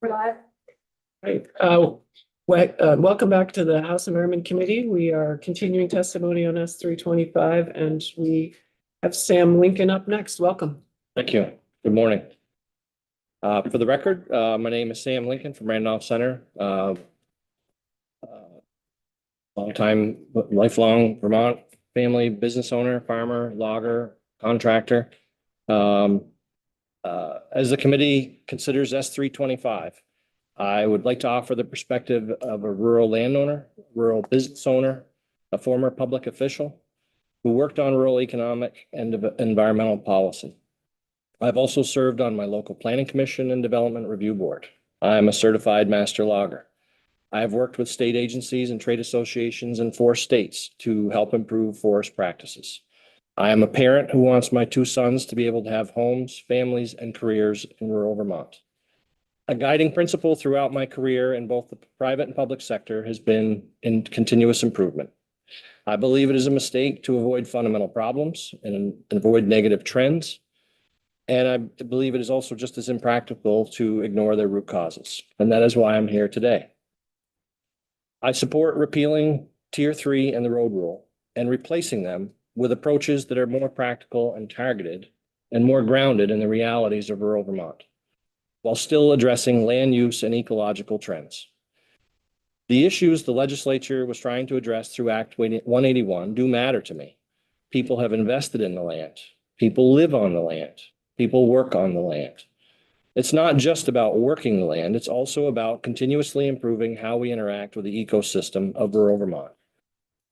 Right. Welcome back to the House Environment Committee. We are continuing testimony on S325, and we have Sam Lincoln up next. Welcome. Thank you. Good morning. For the record, my name is Sam Lincoln from Randolph Center. Lifelong Vermont family business owner, farmer, logger, contractor. As the committee considers S325, I would like to offer the perspective of a rural landowner, rural business owner, a former public official who worked on rural economic and environmental policy. I've also served on my local planning commission and development review board. I am a certified master logger. I have worked with state agencies and trade associations in 4 states to help improve forest practices. I am a parent who wants my 2 sons to be able to have homes, families, and careers in rural Vermont. A guiding principle throughout my career in both the private and public sector has been in continuous improvement. I believe it is a mistake to avoid fundamental problems and avoid negative trends. And I believe it is also just as impractical to ignore their root causes. And that is why I'm here today. I support repealing Tier 3 and the road rule and replacing them with approaches that are more practical and targeted and more grounded in the realities of rural Vermont, while still addressing land use and ecological trends. The issues the legislature was trying to address through Act 181 do matter to me. People have invested in the land. People live on the land. People work on the land. It's not just about working the land, it's also about continuously improving how we interact with the ecosystem of rural Vermont.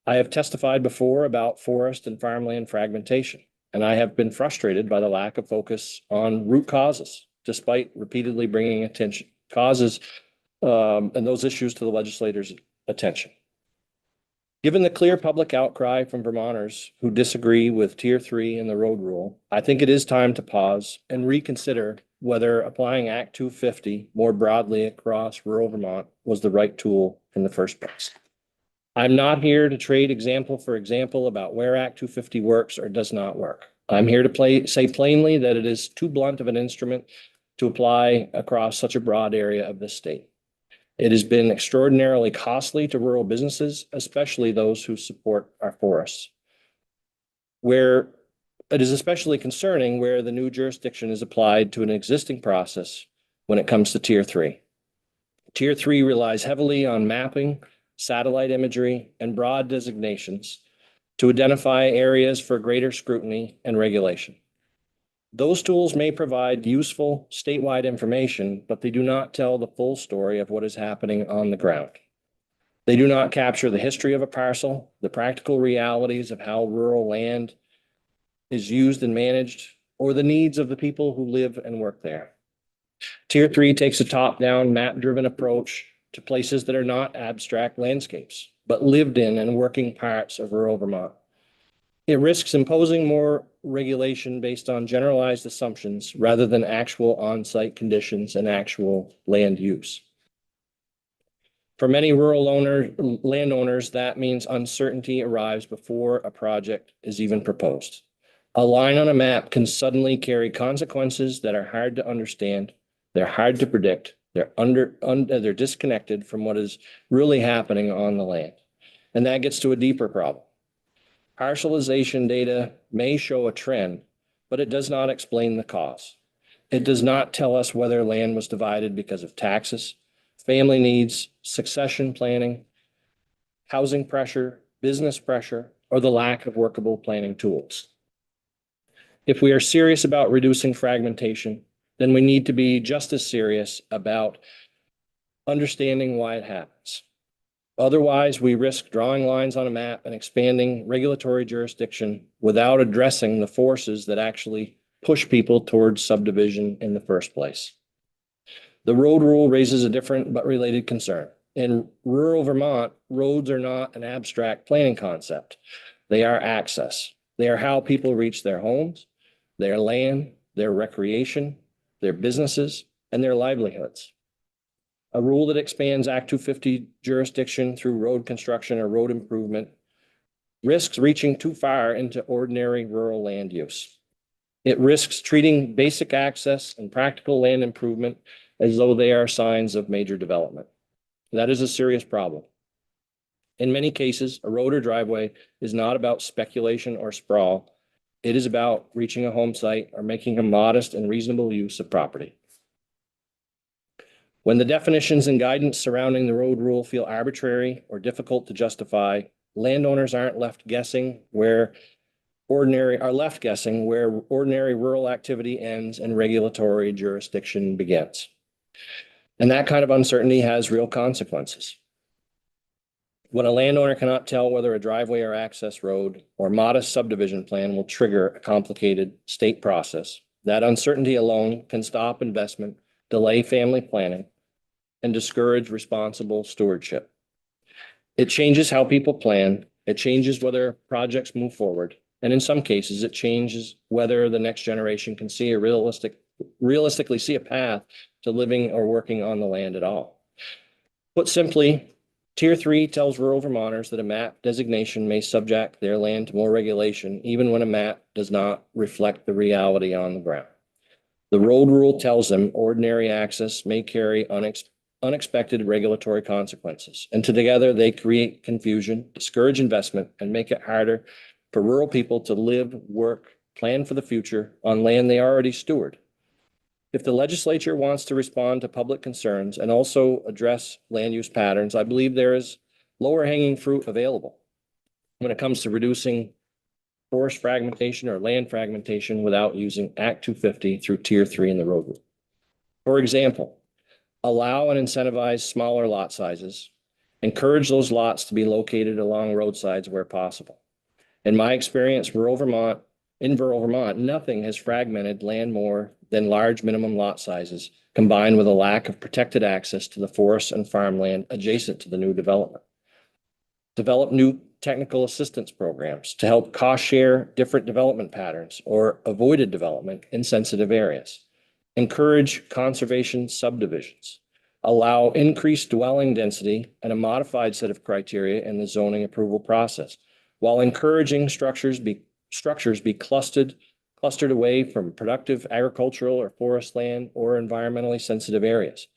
I have testified before about forest and farmland fragmentation, and I have been frustrated by the lack of focus on root causes, despite repeatedly bringing causes and those issues to the legislators' attention. Given the clear public outcry from Vermonters who disagree with Tier 3 and the road rule, I think it is time to pause and reconsider whether applying Act 250 more broadly across rural Vermont was the right tool in the first place. I'm not here to trade example for example about where Act 250 works or does not work. I'm here to say plainly that it is too blunt of an instrument to apply across such a broad area of the state. It has been extraordinarily costly to rural businesses, especially those who support our forests. Where it is especially concerning where the new jurisdiction is applied to an existing process when it comes to Tier 3. Tier 3 relies heavily on mapping, satellite imagery, and broad designations to identify areas for greater scrutiny and regulation. Those tools may provide useful statewide information, but they do not tell the full story of what is happening on the ground. They do not capture the history of a parcel, the practical realities of how rural land is used and managed, or the needs of the people who live and work there. Tier 3 takes a top-down, map-driven approach to places that are not abstract landscapes, but lived in and working parts of rural Vermont. It risks imposing more regulation based on generalized assumptions rather than actual on-site conditions and actual land use. For many rural landowners, that means uncertainty arrives before a project is even proposed. A line on a map can suddenly carry consequences that are hard to understand, they're hard to predict, they're disconnected from what is really happening on the land. And that gets to a deeper problem. Parcelization data may show a trend, but it does not explain the cause. It does not tell us whether land was divided because of taxes, family needs, succession planning, housing pressure, business pressure, or the lack of workable planning tools. If we are serious about reducing fragmentation, then we need to be just as serious about understanding why it happens. Otherwise, we risk drawing lines on a map and expanding regulatory jurisdiction without addressing the forces that actually push people towards subdivision in the first place. The road rule raises a different but related concern. In rural Vermont, roads are not an abstract planning concept. They are access. They are how people reach their homes, their land, their recreation, their businesses, and their livelihoods. A rule that expands Act 250 jurisdiction through road construction or road improvement risks reaching too far into ordinary rural land use. It risks treating basic access and practical land improvement as though they are signs of major development. That is a serious problem. In many cases, a road or driveway is not about speculation or sprawl. It is about reaching a home site or making a modest and reasonable use of property. When the definitions and guidance surrounding the road rule feel arbitrary or difficult to justify, landowners are left guessing where ordinary rural activity ends and regulatory jurisdiction begins. And that kind of uncertainty has real consequences. When a landowner cannot tell whether a driveway or access road or modest subdivision plan will trigger a complicated state process, that uncertainty alone can stop investment, delay family planning, and discourage responsible stewardship. It changes how people plan. It changes whether projects move forward. And in some cases, it changes whether the next generation can see realistically see a path to living or working on the land at all. Put simply, Tier 3 tells rural Vermonters that a map designation may subject their land to more regulation, even when a map does not reflect the reality on the ground. The road rule tells them ordinary access may carry unexpected regulatory consequences, and together they create confusion, discourage investment, and make it harder for rural people to live, work, plan for the future on land they already steward. If the legislature wants to respond to public concerns and also address land use patterns, I believe there is lower hanging fruit available when it comes to reducing forest fragmentation or land fragmentation without using Act 250 through Tier 3 in the road rule. For example, allow and incentivize smaller lot sizes, encourage those lots to be located along roadsides where possible. In my experience, in rural Vermont, nothing has fragmented land more than large minimum lot sizes, combined with a lack of protected access to the forests and farmland adjacent to the new development. Develop new technical assistance programs to help cost share different development patterns or avoided development in sensitive areas. Encourage conservation subdivisions. Allow increased dwelling density and a modified set of criteria in the zoning approval process, while encouraging structures be clustered away from productive agricultural or forest land or environmentally sensitive areas.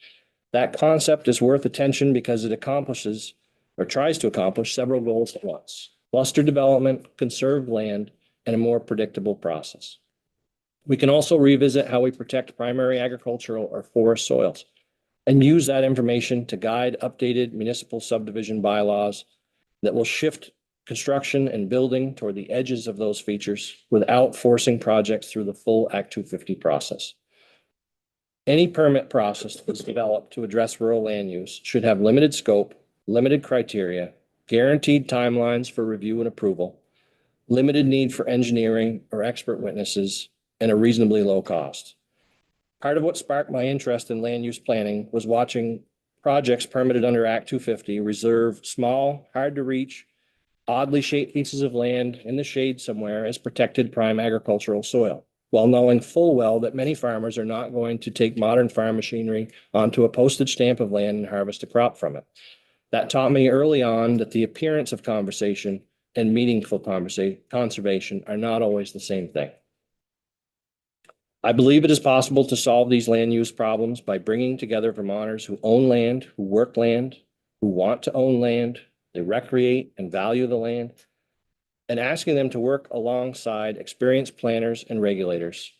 That concept is worth attention because it accomplishes or tries to accomplish several goals at once: cluster development, conserved land, and a more predictable process. We can also revisit how we protect primary agricultural or forest soils and use that information to guide updated municipal subdivision bylaws that will shift construction and building toward the edges of those features without forcing projects through the full Act 250 process. Any permit process that is developed to address rural land use should have limited scope, limited criteria, guaranteed timelines for review and approval, limited need for engineering or expert witnesses, and a reasonably low cost. Part of what sparked my interest in land use planning was watching projects permitted under Act 250 reserve small, hard to reach, oddly shaped pieces of land in the shade somewhere as protected prime agricultural soil, while knowing full well that many farmers are not going to take modern farm machinery onto a postage stamp of land and harvest a crop from it. That taught me early on that the appearance of conversation and meaningful conservation are not always the same thing. I believe it is possible to solve these land use problems by bringing together Vermonters who own land, who work land, who want to own land, they recreate and value the land, and asking them to work alongside experienced planners and regulators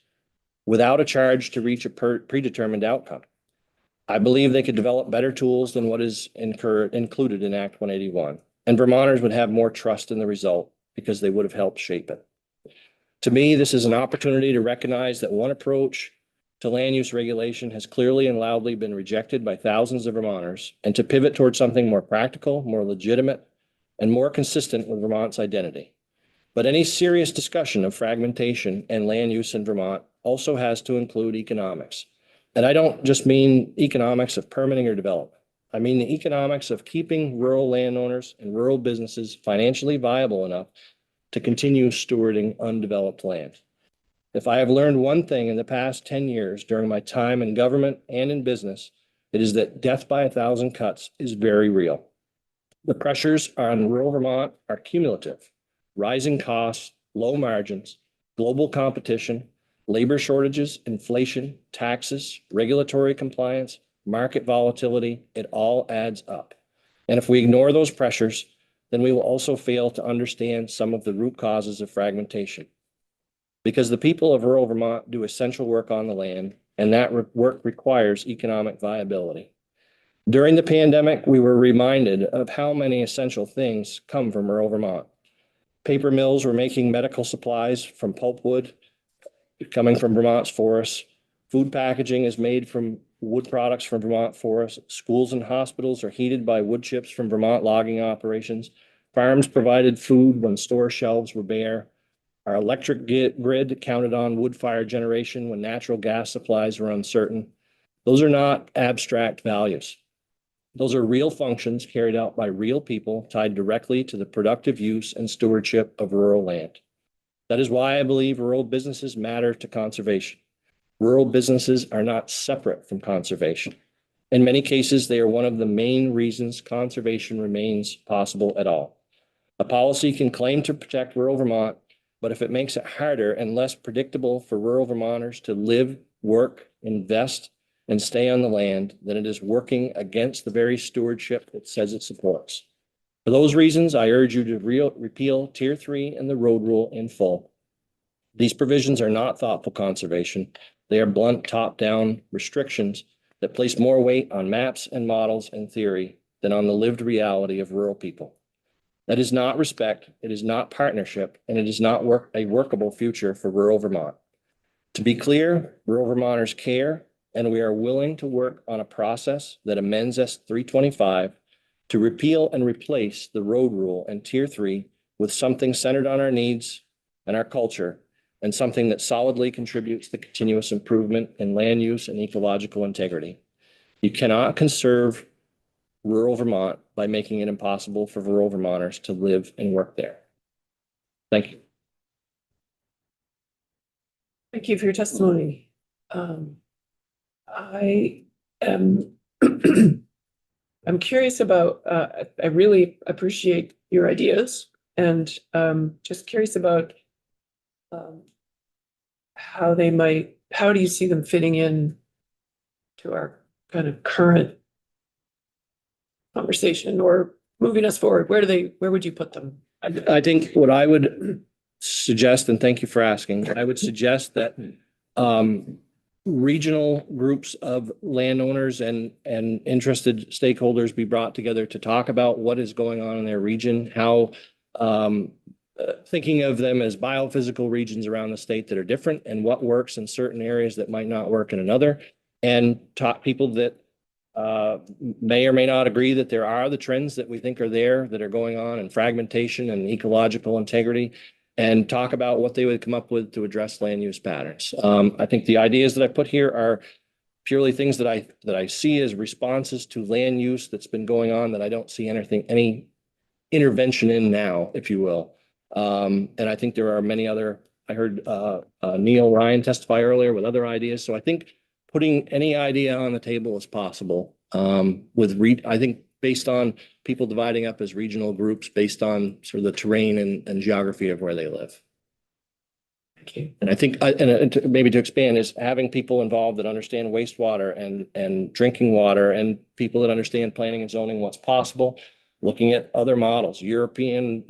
without a charge to reach a predetermined outcome. I believe they could develop better tools than what is included in Act 181, and Vermonters would have more trust in the result because they would have helped shape it. To me, this is an opportunity to recognize that one approach to land use regulation has clearly and loudly been rejected by thousands of Vermonters, and to pivot towards something more practical, more legitimate, and more consistent with Vermont's identity. But any serious discussion of fragmentation and land use in Vermont also has to include economics. And I don't just mean economics of permitting or development. I mean the economics of keeping rural landowners and rural businesses financially viable enough to continue stewarding undeveloped land. If I have learned one thing in the past 10 years during my time in government and in business, it is that death by 1,000 cuts is very real. The pressures on rural Vermont are cumulative: rising costs, low margins, global competition, Labor shortages, inflation, taxes, regulatory compliance, market volatility, it all adds up. And if we ignore those pressures, then we will also fail to understand some of the root causes of fragmentation. Because the people of rural Vermont do essential work on the land, and that work requires economic viability. During the pandemic, we were reminded of how many essential things come from rural Vermont. Paper mills were making medical supplies from pulpwood coming from Vermont's forests. Food packaging is made from wood products from Vermont forests. Schools and hospitals are heated by wood chips from Vermont logging operations. Farms provided food when store shelves were bare. Our electric grid counted on wood fire generation when natural gas supplies were uncertain. Those are not abstract values. Those are real functions carried out by real people tied directly to the productive use and stewardship of rural land. That is why I believe rural businesses matter to conservation. Rural businesses are not separate from conservation. In many cases, they are one of the main reasons conservation remains possible at all. A policy can claim to protect rural Vermont, but if it makes it harder and less predictable for rural Vermonters to live, work, invest, and stay on the land, then it is working against the very stewardship it says it supports. For those reasons, I urge you to repeal Tier 3 and the road rule in full. These provisions are not thoughtful conservation. They are blunt top-down restrictions that place more weight on maps and models and theory than on the lived reality of rural people. That is not respect, it is not partnership, and it is not a workable future for rural Vermont. To be clear, rural Vermonters care, and we are willing to work on a process that amends S325 to repeal and replace the road rule and Tier 3 with something centered on our needs and our culture, and something that solidly contributes to continuous improvement in land use and ecological integrity. You cannot conserve rural Vermont by making it impossible for rural Vermonters to live and work there. Thank you. Thank you for your testimony. I am I'm curious about, I really appreciate your ideas, and just curious about how do you see them fitting in to our kind of current conversation or moving us forward? Where would you put them? I think what I would suggest, and thank you for asking, I would suggest that regional groups of landowners and interested stakeholders be brought together to talk about what is going on in their region, how thinking of them as biophysical regions around the state that are different, and what works in certain areas that might not work in another, and talk people that may or may not agree that there are the trends that we think are there that are going on in fragmentation and ecological integrity, and talk about what they would come up with to address land use patterns. I think the ideas that I put here are purely things that I see as responses to land use that's been going on that I don't see any intervention in now, if you will. And I think there are many other, I heard Neil Ryan testify earlier with other ideas. So I think putting any idea on the table is possible I think based on people dividing up as regional groups based on sort of the terrain and geography of where they live. Thank you. And I think, maybe to expand, is having people involved that understand wastewater and drinking water, and people that understand planning and zoning, what's possible, looking at other models, European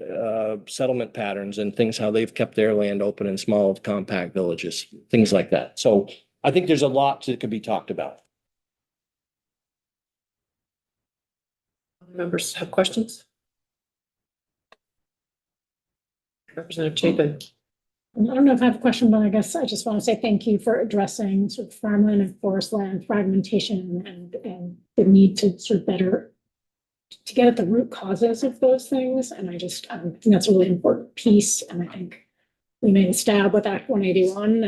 settlement patterns and things, how they've kept their land open in small compact villages, things like that. So I think there's a lot that could be talked about. Members have questions? Representative Chapin. I don't know if I have a question, but I guess I just want to say thank you for addressing sort of farmland and forest land fragmentation and the need to sort of better to get at the root causes of those things. And I just think that's a really important piece. And I think we made a stab with Act 181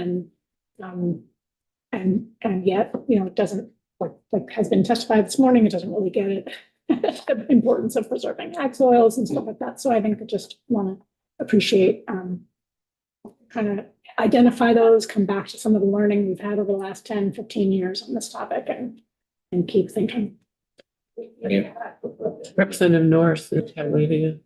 and yet, you know, it doesn't, like has been testified this morning, it doesn't really get it. The importance of preserving ag soils and stuff like that. So I think I just want to appreciate kind of identify those, come back to some of the learning we've had over the last 10, 15 years on this topic and keep thinking. Yeah. Representative North. Thank you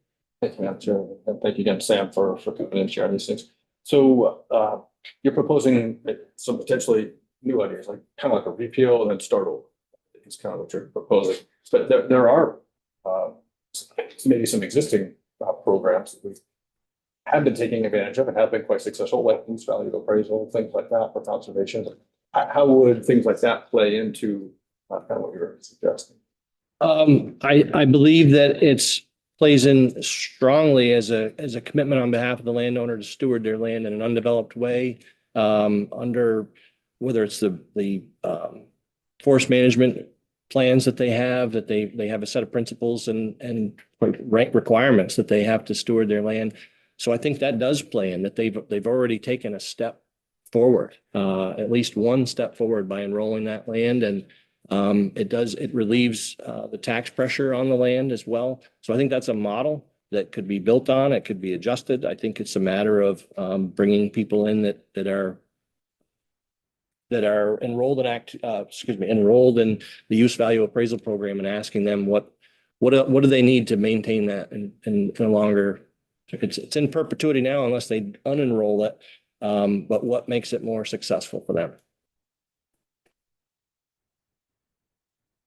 again, Sam, for coming in and sharing these things. So you're proposing some potentially new ideas, like kind of like a repeal and then start over. It's kind of what you're proposing. But there are maybe some existing programs that we have been taking advantage of and have been quite successful, like use value appraisal, things like that for conservation. How would things like that play into kind of what you're suggesting? I believe that it's plays in strongly as a commitment on behalf of the landowner to steward their land in an undeveloped way, under whether it's the forest management plans that they have a set of principles and right requirements that they have to steward their land. So I think that does play in that they've already taken a step forward, at least one step forward by enrolling that land, and it relieves the tax pressure on the land as well. So I think that's a model that could be built on. It could be adjusted. I think it's a matter of bringing people in that are enrolled in the use value appraisal program and asking them what do they need to maintain that in a longer. It's in perpetuity now unless they unenroll it. But what makes it more successful for them?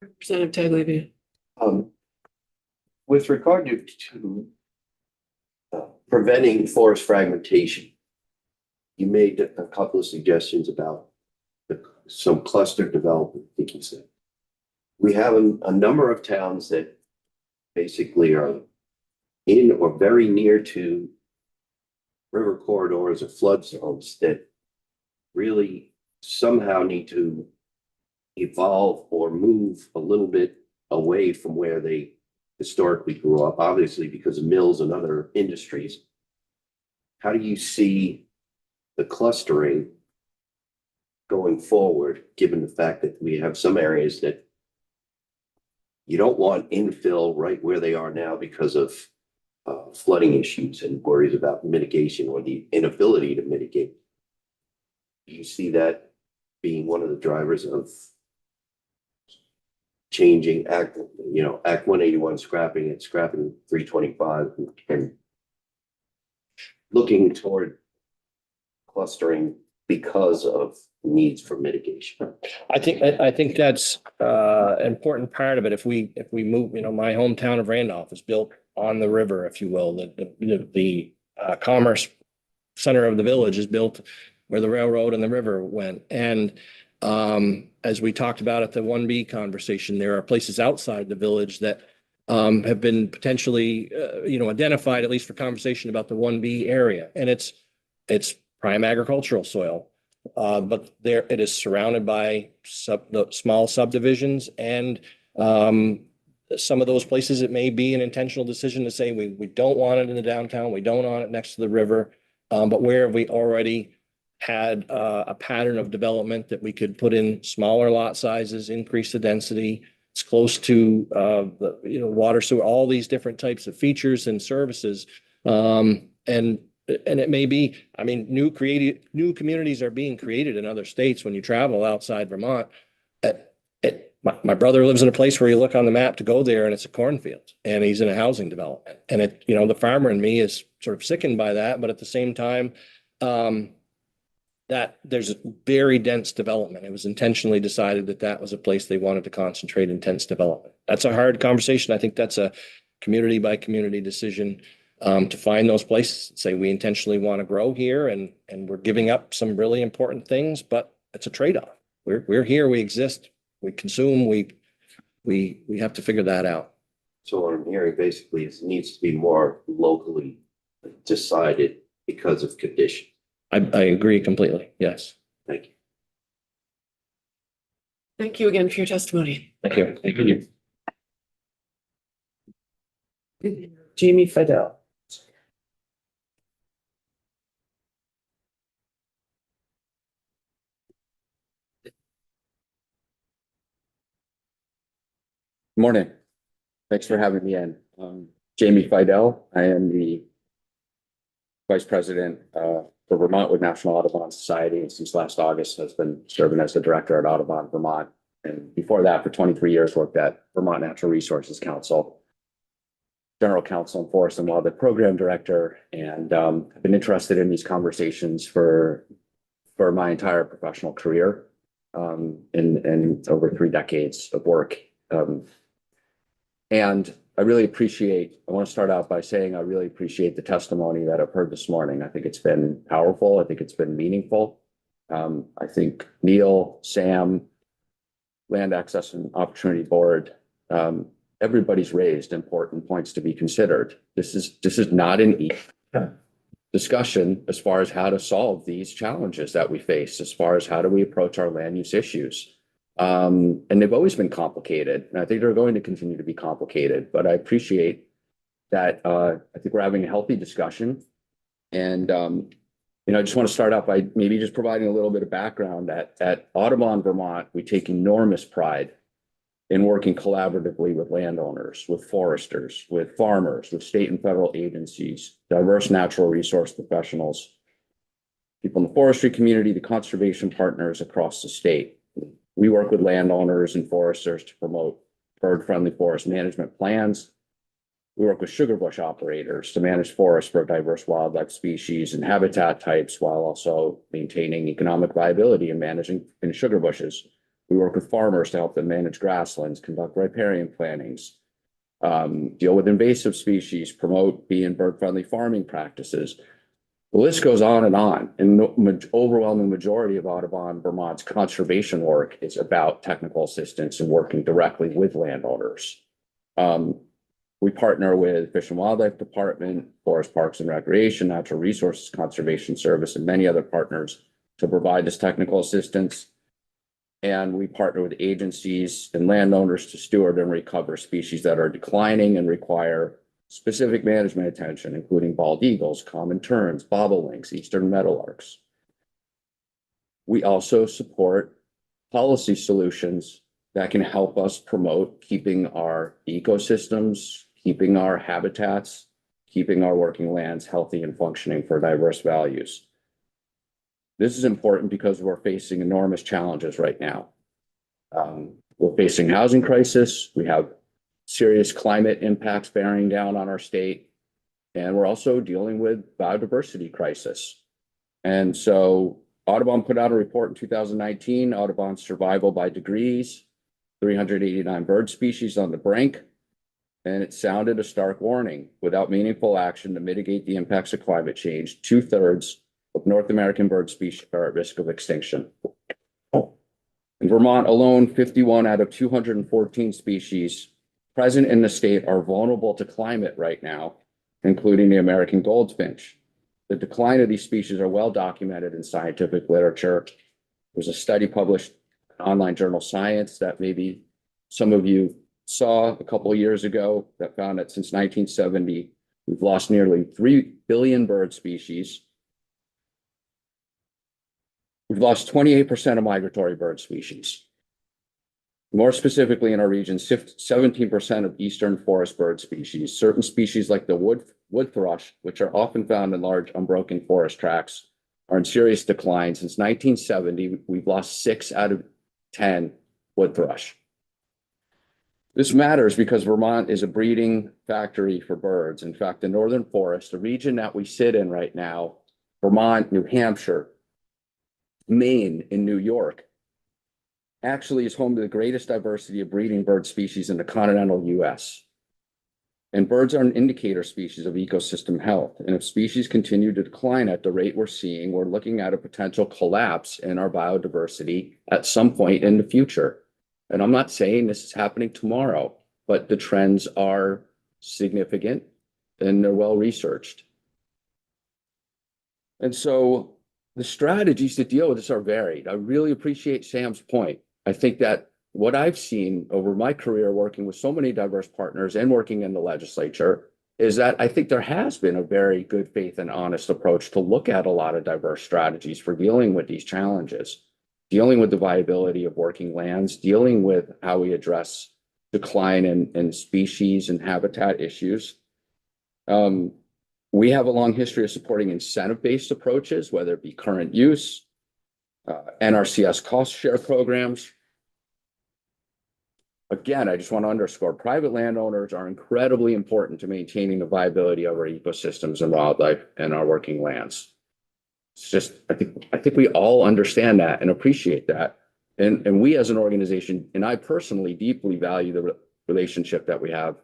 Representative Tagliavini. With regard to preventing forest fragmentation, you made a couple of suggestions about some cluster development, I think you said. We have a number of towns that basically are in or very near to river corridors or flood zones that really somehow need to evolve or move a little bit away from where they historically grew up, obviously because of mills and other industries. How do you see the clustering going forward, given the fact that we have some areas that you don't want infill right where they are now because of flooding issues and worries about mitigation or the inability to mitigate? Do you see that being one of the drivers of changing Act 181, scrapping 325 and looking toward clustering because of needs for mitigation? I think that's an important part of it. If we move, my hometown of Randolph is built on the river, if you will. The commerce center of the village is built where the railroad and the river went. And as we talked about at the 1B conversation, there are places outside the village that have been potentially identified, at least for conversation about the 1B area. And it's prime agricultural soil. But there it is surrounded by the small subdivisions, and some of those places it may be an intentional decision to say we don't want it in the downtown, we don't want it next to the river, but where have we already had a pattern of development that we could put in smaller lot sizes, increase the density, it's close to the water, sewer, all these different types of features and services, and it may be, new communities are being created in other states when you travel outside Vermont. My brother lives in a place where you look on the map to go there and it's a cornfield and he's in a housing development. And the farmer in me is sort of sickened by that, but at the same time, that there's a very dense development. It was intentionally decided that was a place they wanted to concentrate intense development. That's a hard conversation. I think that's a community by community decision. To find those places, say we intentionally want to grow here and we're giving up some really important things, but it's a trade-off. We're here, we exist, we consume, we have to figure that out. So what I'm hearing basically is it needs to be more locally decided because of condition. I agree completely. Yes. Thank you. Thank you again for your testimony. Thank you. Thank you. Jamie Fidel. Morning. Thanks for having me in. Jamie Fidel. I am the Vice President for Vermont with National Audubon Society, and since last August has been serving as the Director at Audubon Vermont. And before that, for 23 years, worked at Vermont Natural Resources Council. general counsel and forest and wildlife program director, and I've been interested in these conversations for my entire professional career, and over 3 decades of work. And I want to start out by saying I really appreciate the testimony that I've heard this morning. I think it's been powerful. I think it's been meaningful. I think Neil, Sam, Land Access and Opportunity Board, everybody's raised important points to be considered. This is not an easy discussion as far as how to solve these challenges that we face, as far as how do we approach our land use issues. And they've always been complicated, and I think they're going to continue to be complicated, but I appreciate that. I think we're having a healthy discussion. And I just want to start out by maybe just providing a little bit of background that at Audubon, Vermont, we take enormous pride in working collaboratively with landowners, with foresters, with farmers, with state and federal agencies, diverse natural resource professionals, people in the forestry community, the conservation partners across the state. We work with landowners and foresters to promote bird-friendly forest management plans. We work with sugar bush operators to manage forests for diverse wildlife species and habitat types while also maintaining economic viability and managing in sugar bushes. We work with farmers to help them manage grasslands, conduct riparian plantings, deal with invasive species, promote bee and bird-friendly farming practices. The list goes on. And the overwhelming majority of Audubon Vermont's conservation work is about technical assistance and working directly with landowners. We partner with Fish and Wildlife Department, Forest Parks and Recreation, Natural Resources Conservation Service, and many other partners to provide this technical assistance. And we partner with agencies and landowners to steward and recover species that are declining and require specific management attention, including bald eagles, common terns, bobolinks, eastern meadowlarks. We also support policy solutions that can help us promote keeping our ecosystems, keeping our habitats, keeping our working lands healthy and functioning for diverse values. This is important because we're facing enormous challenges right now. We're facing housing crisis. We have serious climate impacts bearing down on our state. And we're also dealing with biodiversity crisis. And so Audubon put out a report in 2019, Audubon Survival by Degrees, 389 bird species on the brink. And it sounded a stark warning. Without meaningful action to mitigate the impacts of climate change, 2/3 of North American bird species are at risk of extinction. In Vermont alone, 51 out of 214 species present in the state are vulnerable to climate right now, including the American goldfinch. The decline of these species are well documented in scientific literature. There's a study published in online journal Science that maybe some of you saw a couple of years ago that found that since 1970, we've lost nearly 3 billion bird species. We've lost 28% of migratory bird species. More specifically, in our region, 17% of eastern forest bird species, certain species like the wood thrush, which are often found in large unbroken forest tracts, are in serious decline. Since 1970, we've lost 6 out of 10 wood thrush. This matters because Vermont is a breeding factory for birds. In fact, the northern forest, the region that we sit in right now, Vermont, New Hampshire, Maine, and New York, actually is home to the greatest diversity of breeding bird species in the continental US. And birds are an indicator species of ecosystem health. And if species continue to decline at the rate we're seeing, we're looking at a potential collapse in our biodiversity at some point in the future. And I'm not saying this is happening tomorrow, but the trends are significant and they're well researched. And so the strategies to deal with this are varied. I really appreciate Sam's point. I think that what I've seen over my career working with so many diverse partners and working in the legislature is that I think there has been a very good faith and honest approach to look at a lot of diverse strategies for dealing with these challenges, dealing with the viability of working lands, dealing with how we address decline in species and habitat issues. We have a long history of supporting incentive-based approaches, whether it be current use, NRCS cost share programs. again, I just want to underscore, private landowners are incredibly important to maintaining the viability of our ecosystems and wildlife and our working lands. It's just, I think we all understand that and appreciate that. And we as an organization, and I personally deeply value the relationship that we have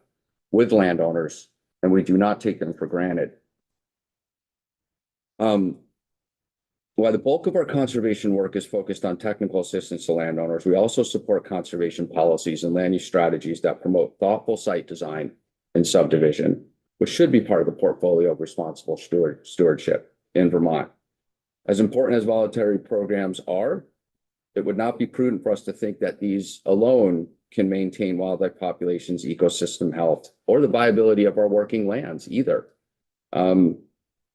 with landowners, and we do not take them for granted. While the bulk of our conservation work is focused on technical assistance to landowners, we also support conservation policies and land use strategies that promote thoughtful site design and subdivision, which should be part of the portfolio of responsible stewardship in Vermont. As important as voluntary programs are, it would not be prudent for us to think that these alone can maintain wildlife populations, ecosystem health, or the viability of our working lands either.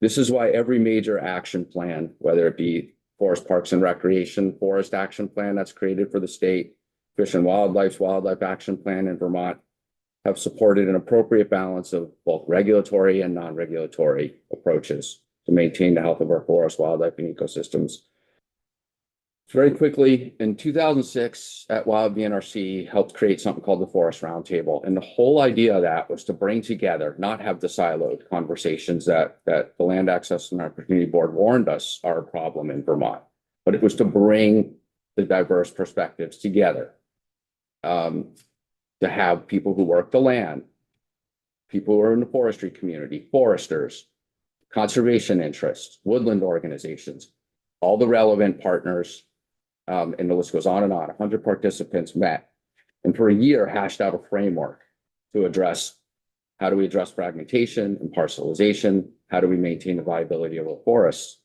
This is why every major action plan, whether it be Forest Parks and Recreation, Forest Action Plan that's created for the state, Fish and Wildlife's Wildlife Action Plan in Vermont, have supported an appropriate balance of both regulatory and non-regulatory approaches to maintain the health of our forests, wildlife, and ecosystems. Very quickly, in 2006 at Wild VNRC helped create something called the Forest Roundtable. And the whole idea of that was to bring together, not have the siloed conversations that the Land Access and Opportunity Board warned us are a problem in Vermont, but it was to bring the diverse perspectives together. To have people who work the land, people who are in the forestry community, foresters, conservation interests, woodland organizations, all the relevant partners, and the list goes on and on. 100 participants met, and for a year hashed out a framework to address how do we address fragmentation and parcelization, how do we maintain the viability of our forests.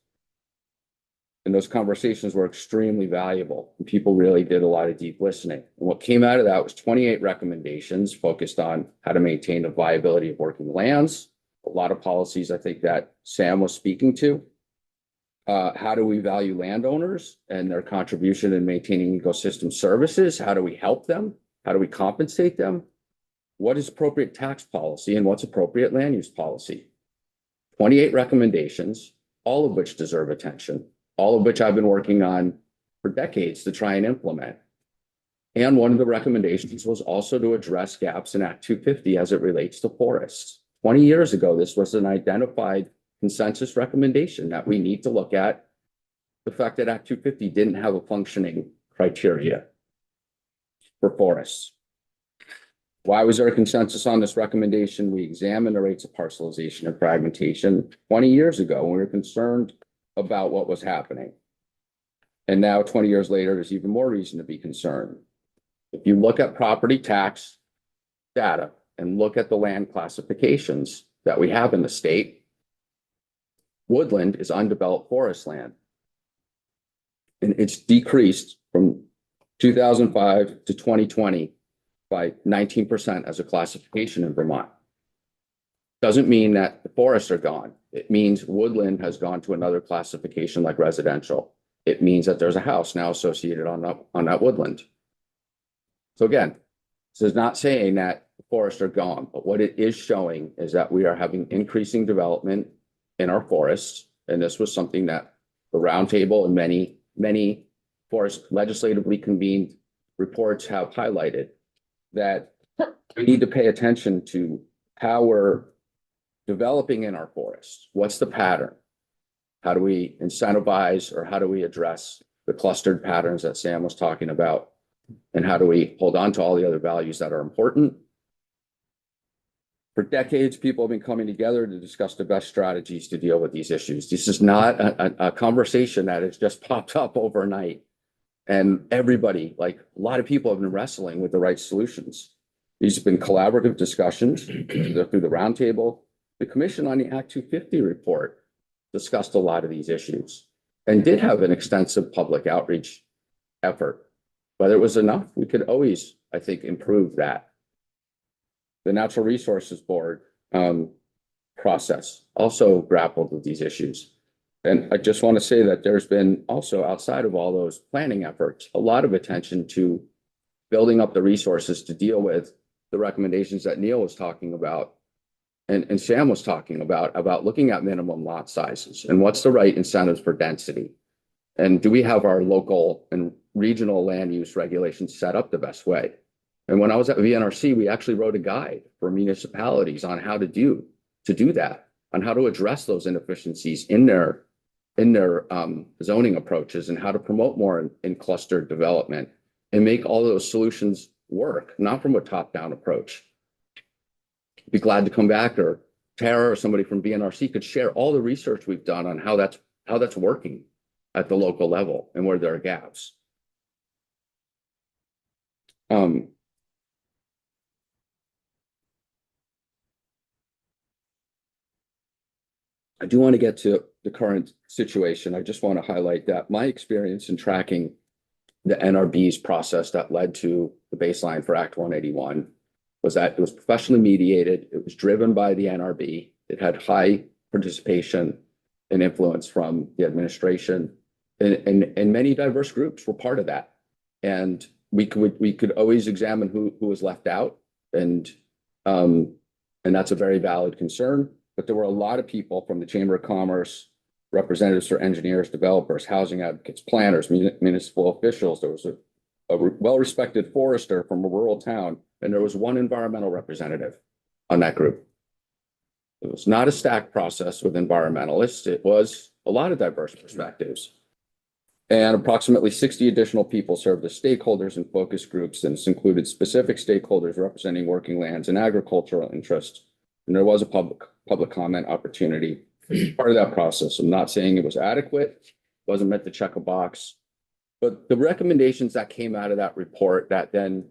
And those conversations were extremely valuable, and people really did a lot of deep listening. And what came out of that was 28 recommendations focused on how to maintain the viability of working lands, a lot of policies I think that Sam was speaking to. How do we value landowners and their contribution in maintaining ecosystem services? How do we help them? How do we compensate them? What is appropriate tax policy and what's appropriate land use policy? 28 recommendations, all of which deserve attention, all of which I've been working on for decades to try and implement. And one of the recommendations was also to address gaps in Act 250 as it relates to forests. 20 years ago, this was an identified consensus recommendation that we need to look at the fact that Act 250 didn't have a functioning criteria for forests. Why was there a consensus on this recommendation? We examined the rates of parcelization and fragmentation 20 years ago when we were concerned about what was happening. And now 20 years later, there's even more reason to be concerned. If you look at property tax data and look at the land classifications that we have in the state, woodland is undeveloped forest land. And it's decreased from 2005 to 2020 by 19% as a classification in Vermont. Doesn't mean that the forests are gone. It means woodland has gone to another classification like residential. It means that there's a house now associated on that woodland. So again, this is not saying that the forests are gone, but what it is showing is that we are having increasing development in our forests. And this was something that the roundtable and many forest legislatively convened reports have highlighted, that we need to pay attention to how we're developing in our forests. What's the pattern? How do we incentivize, or how do we address the clustered patterns that Sam was talking about? And how do we hold on to all the other values that are important? For decades, people have been coming together to discuss the best strategies to deal with these issues. This is not a conversation that has just popped up overnight. And everybody, like a lot of people, have been wrestling with the right solutions. These have been collaborative discussions through the roundtable. The Commission on the Act 250 report discussed a lot of these issues and did have an extensive public outreach effort. Whether it was enough, we could always, I think, improve that. The Natural Resources Board process also grappled with these issues. And I just want to say that there's been also, outside of all those planning efforts, a lot of attention to building up the resources to deal with the recommendations that Neil was talking about and Sam was talking about looking at minimum lot sizes and what's the right incentives for density. And do we have our local and regional land use regulations set up the best way? And when I was at VNRC, we actually wrote a guide for municipalities on how to do that, on how to address those inefficiencies in their zoning approaches and how to promote more in clustered development and make all those solutions work, not from a top-down approach. Be glad to come back, or Tara or somebody from VNRC could share all the research we've done on how that's working at the local level and where there are gaps. I do want to get to the current situation. I just want to highlight that my experience in tracking the NRB's process that led to the baseline for Act 181 was that it was professionally mediated. It was driven by the NRB. It had high participation and influence from the administration, and many diverse groups were part of that. And we could always examine who was left out, and that's a very valid concern. But there were a lot of people from the Chamber of Commerce, representatives for engineers, developers, housing advocates, planners, municipal officials. There was a well-respected forester from a rural town, and there was one environmental representative on that group. It was not a stacked process with environmentalists. It was a lot of diverse perspectives. And approximately 60 additional people served as stakeholders and focus groups, and this included specific stakeholders representing working lands and agricultural interests. And there was a public comment opportunity part of that process. I'm not saying it was adequate, wasn't meant to check a box, but the recommendations that came out of that report that then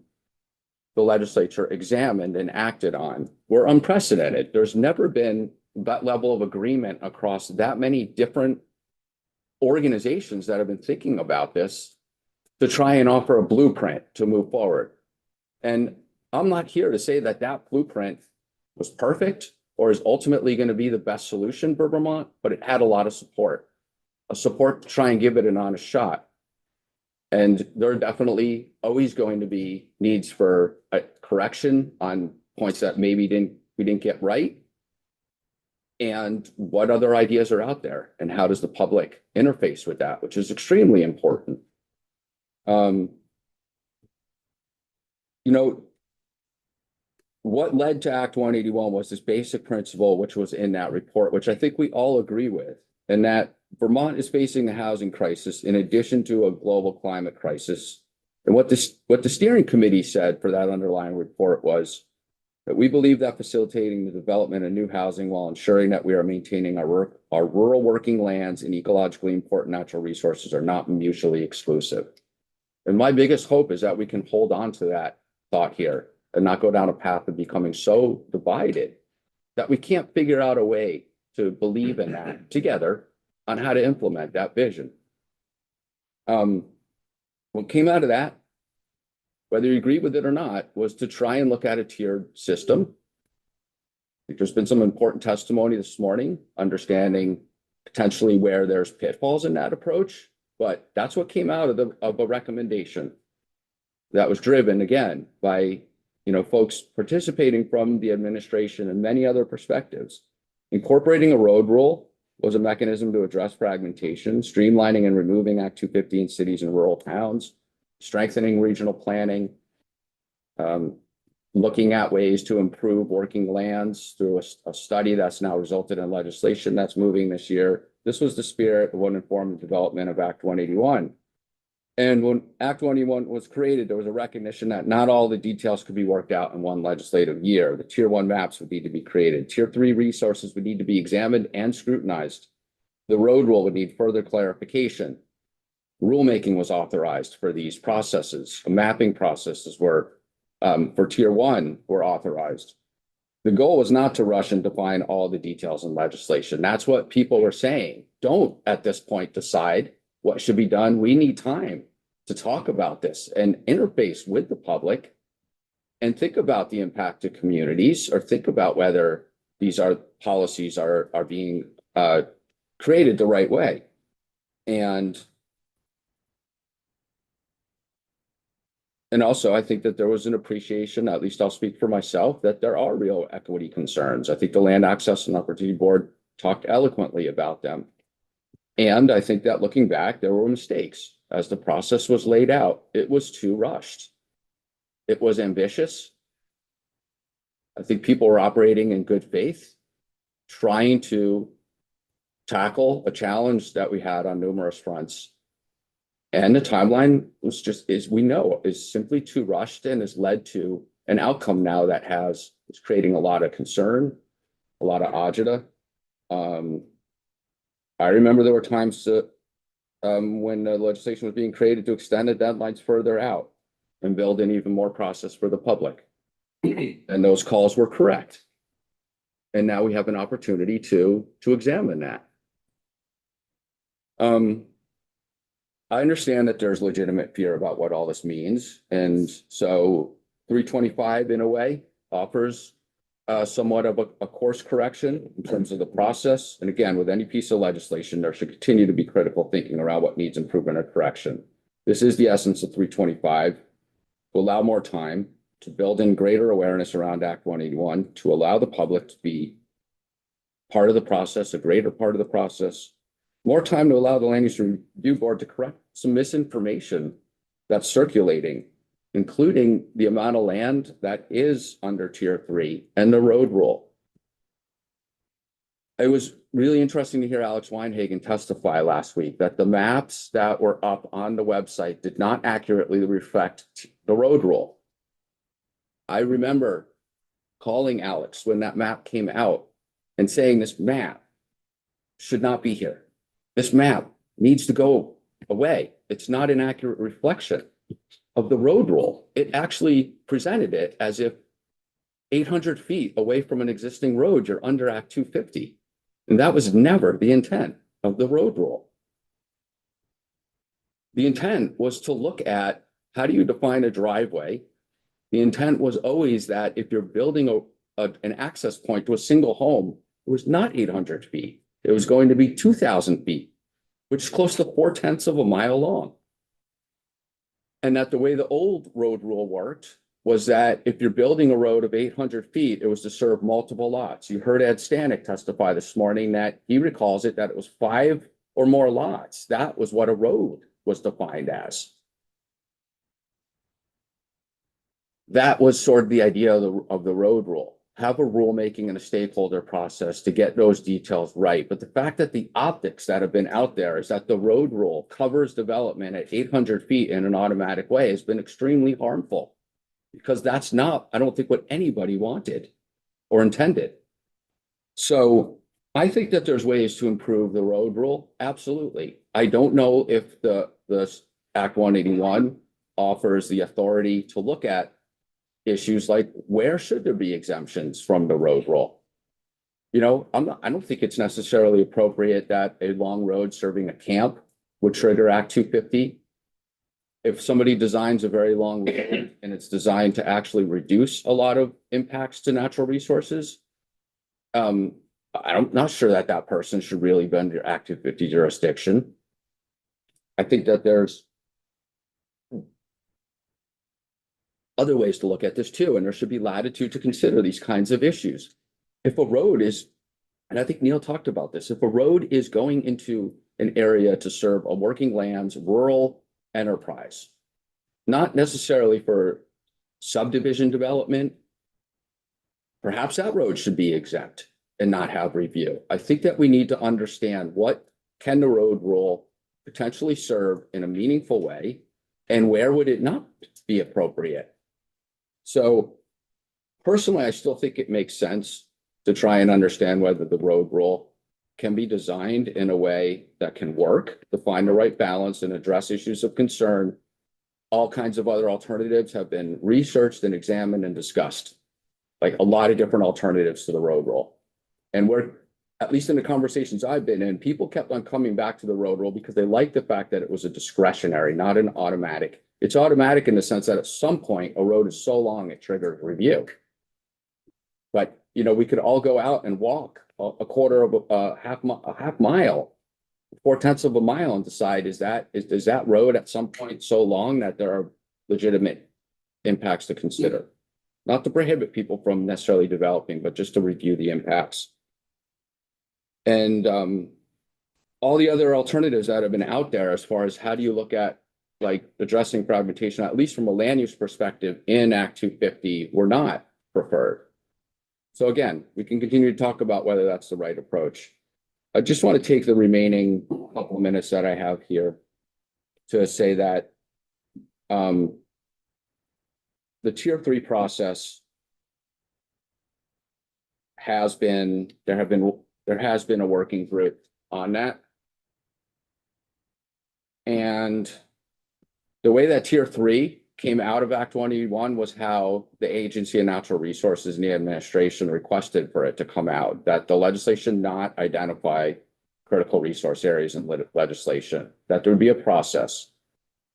the legislature examined and acted on were unprecedented. There's never been that level of agreement across that many different organizations that have been thinking about this to try and offer a blueprint to move forward. And I'm not here to say that that blueprint was perfect or is ultimately going to be the best solution for Vermont, but it had a lot of support to try and give it an honest shot. And there are definitely always going to be needs for a correction on points that maybe we didn't get right. And what other ideas are out there, and how does the public interface with that, which is extremely important. What led to Act 181 was this basic principle, which was in that report, which I think we all agree with, and that Vermont is facing a housing crisis in addition to a global climate crisis. And what the steering committee said for that underlying report was that we believe that facilitating the development of new housing while ensuring that we are maintaining our rural working lands and ecologically important natural resources are not mutually exclusive. And my biggest hope is that we can hold on to that thought here and not go down a path of becoming so divided that we can't figure out a way to believe in that together on how to implement that vision. What came out of that, whether you agree with it or not, was to try and look at a tiered system. I think there's been some important testimony this morning, understanding potentially where there's pitfalls in that approach, but that's what came out of a recommendation that was driven again by folks participating from the administration and many other perspectives. Incorporating a road rule was a mechanism to address fragmentation, streamlining and removing Act 250 in cities and rural towns, strengthening regional planning, looking at ways to improve working lands through a study that's now resulted in legislation that's moving this year. This was the spirit of what informed the development of Act 181. And when Act 181 was created, there was a recognition that not all the details could be worked out in one legislative year. The Tier 1 maps would need to be created. Tier 3 resources would need to be examined and scrutinized. The road rule would need further clarification. Rulemaking was authorized for these processes. Mapping processes were, for Tier 1, were authorized. The goal was not to rush and define all the details in legislation. That's what people were saying. Don't, at this point, decide what should be done. We need time to talk about this and interface with the public and think about the impact to communities, or think about whether these policies are being created the right way. And also, I think that there was an appreciation, at least I'll speak for myself, that there are real equity concerns. I think the Land Access and Opportunity Board talked eloquently about them. And I think that looking back, there were mistakes as the process was laid out. It was too rushed. It was ambitious. I think people were operating in good faith, trying to tackle a challenge that we had on numerous fronts. And the timeline was just, is we know, is simply too rushed and has led to an outcome now that is creating a lot of concern, a lot of agita. I remember there were times when the legislation was being created to extend the deadlines further out and build in even more process for the public. And those calls were correct. And now we have an opportunity to examine that. I understand that there's legitimate fear about what all this means. And so 325 in a way offers somewhat of a course correction in terms of the process. And again, with any piece of legislation, there should continue to be critical thinking around what needs improvement or correction. This is the essence of 325, to allow more time, to build in greater awareness around Act 181, to allow the public to be part of the process, a greater part of the process, more time to allow the Land Use Review Board to correct some misinformation that's circulating, including the amount of land that is under Tier 3 and the road rule. It was really interesting to hear Alex Weinhagen testify last week that the maps that were up on the website did not accurately reflect the road rule. I remember calling Alex when that map came out and saying this map should not be here. This map needs to go away. It's not an accurate reflection of the road rule. It actually presented it as if 800 feet away from an existing road, you're under Act 250. And that was never the intent of the road rule. The intent was to look at, how do you define a driveway? The intent was always that if you're building an access point to a single home, it was not 800 feet. It was going to be 2,000 feet, which is close to 4/10 of a mile long. And that the way the old road rule worked was that if you're building a road of 800 feet, it was to serve multiple lots. You heard Ed Stanek testify this morning that he recalls it, that it was 5 or more lots. That was what a road was defined as. That was sort of the idea of the road rule. Have a rulemaking and a stakeholder process to get those details right. But the fact that the optics that have been out there is that the road rule covers development at 800 feet in an automatic way has been extremely harmful, because that's not, I don't think, what anybody wanted or intended. So I think that there's ways to improve the road rule. Absolutely. I don't know if the Act 181 offers the authority to look at issues like, where should there be exemptions from the road rule? You know, I don't think it's necessarily appropriate that a long road serving a camp would trigger Act 250. If somebody designs a very long road and it's designed to actually reduce a lot of impacts to natural resources, I'm not sure that that person should really be under Act 250 jurisdiction. I think that there's other ways to look at this too, and there should be latitude to consider these kinds of issues. If a road is, and I think Neil talked about this, if a road is going into an area to serve a working lands, rural enterprise, not necessarily for subdivision development, perhaps that road should be exempt and not have review. I think that we need to understand, what can the road rule potentially serve in a meaningful way, and where would it not be appropriate? So personally, I still think it makes sense to try and understand whether the road rule can be designed in a way that can work to find the right balance and address issues of concern. All kinds of other alternatives have been researched and examined and discussed, like a lot of different alternatives to the road rule. And we're, at least in the conversations I've been in, people kept on coming back to the road rule because they liked the fact that it was a discretionary, not an automatic. It's automatic in the sense that at some point a road is so long it triggers review. But, you know, we could all go out and walk a quarter of a half mile, 4/10 of a mile, and decide, is that road at some point so long that there are legitimate impacts to consider? Not to prohibit people from necessarily developing, but just to review the impacts. And all the other alternatives that have been out there, as far as how do you look at like addressing fragmentation, at least from a land use perspective in Act 250, were not preferred. So again, we can continue to talk about whether that's the right approach. I just want to take the remaining couple of minutes that I have here to say that the tier 3 process there has been a working group on that. And the way that tier 3 came out of Act 181 was how the Agency of Natural Resources and the administration requested for it to come out, that the legislation not identify critical resource areas in legislation, that there would be a process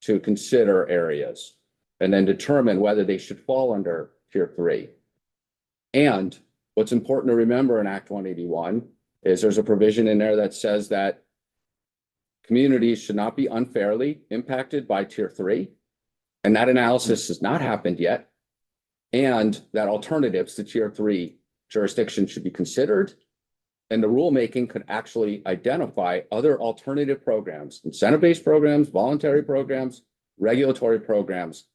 to consider areas and then determine whether they should fall under tier 3. And what's important to remember in Act 181 is there's a provision in there that says that communities should not be unfairly impacted by tier 3. And that analysis has not happened yet. And that alternatives to tier 3 jurisdiction should be considered. And the rulemaking could actually identify other alternative programs, incentive-based programs, voluntary programs, regulatory programs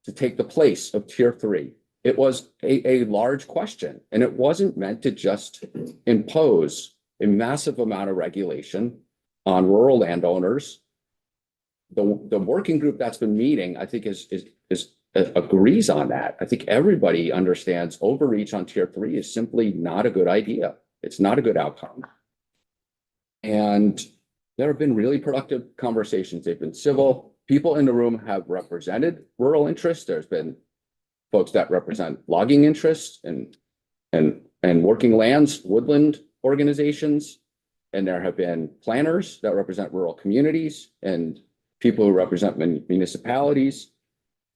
to take the place of tier 3. It was a large question, and it wasn't meant to just impose a massive amount of regulation on rural landowners. The working group that's been meeting, I think, agrees on that. I think everybody understands overreach on tier 3 is simply not a good idea. It's not a good outcome. And there have been really productive conversations. They've been civil. People in the room have represented rural interests. There's been folks that represent logging interests and working lands, woodland organizations. And there have been planners that represent rural communities and people who represent municipalities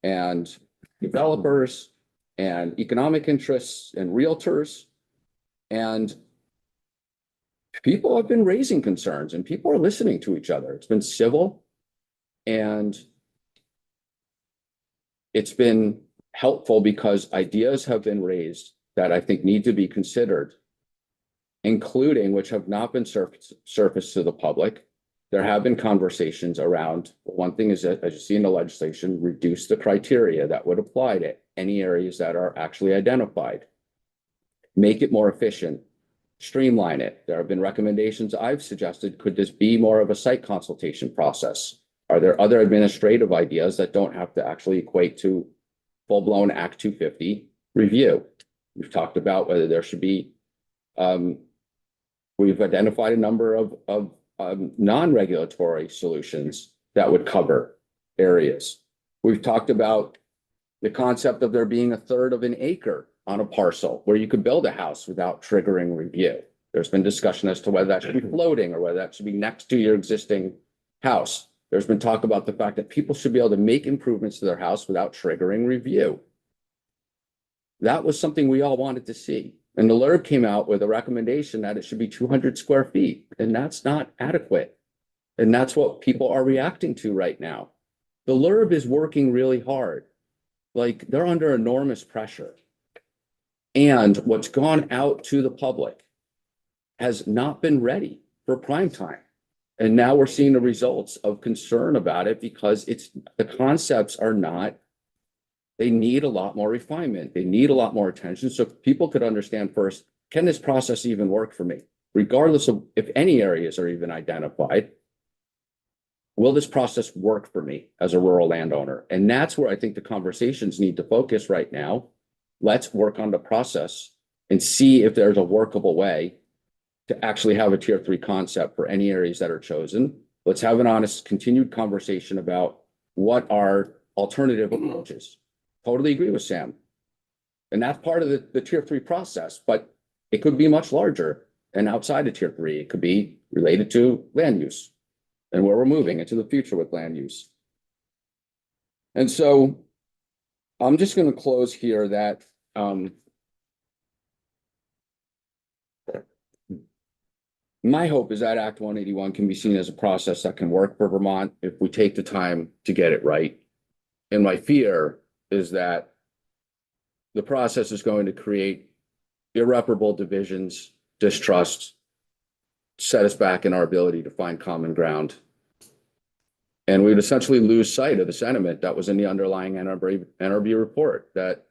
and developers and economic interests and realtors. And people have been raising concerns and people are listening to each other. It's been civil and it's been helpful because ideas have been raised that I think need to be considered, including which have not been surfaced to the public. There have been conversations around, one thing is that, as you see in the legislation, reduce the criteria that would apply to any areas that are actually identified. Make it more efficient, streamline it. There have been recommendations I've suggested, could this be more of a site consultation process? Are there other administrative ideas that don't have to actually equate to full-blown Act 250 review? We've talked about whether there should be, we've identified a number of non-regulatory solutions that would cover areas. We've talked about the concept of there being a third of an acre on a parcel where you could build a house without triggering review. There's been discussion as to whether that should be floating or whether that should be next to your existing house. There's been talk about the fact that people should be able to make improvements to their house without triggering review. That was something we all wanted to see. And the LURB came out with a recommendation that it should be 200 square feet, and that's not adequate. And that's what people are reacting to right now. The LURB is working really hard. Like, they're under enormous pressure. And what's gone out to the public has not been ready for prime time. And now we're seeing the results of concern about it because the concepts are not, they need a lot more refinement. They need a lot more attention. So people could understand first, can this process even work for me? Regardless of if any areas are even identified, will this process work for me as a rural landowner? And that's where I think the conversations need to focus right now. Let's work on the process and see if there's a workable way to actually have a tier 3 concept for any areas that are chosen. Let's have an honest, continued conversation about what are alternative approaches. Totally agree with Sam. And that's part of the tier 3 process, but it could be much larger and outside of tier 3. It could be related to land use and where we're moving into the future with land use. And so I'm just going to close here that my hope is that Act 181 can be seen as a process that can work for Vermont if we take the time to get it right. And my fear is that the process is going to create irreparable divisions, distrust, set us back in our ability to find common ground. And we would essentially lose sight of the sentiment that was in the underlying NRB report, that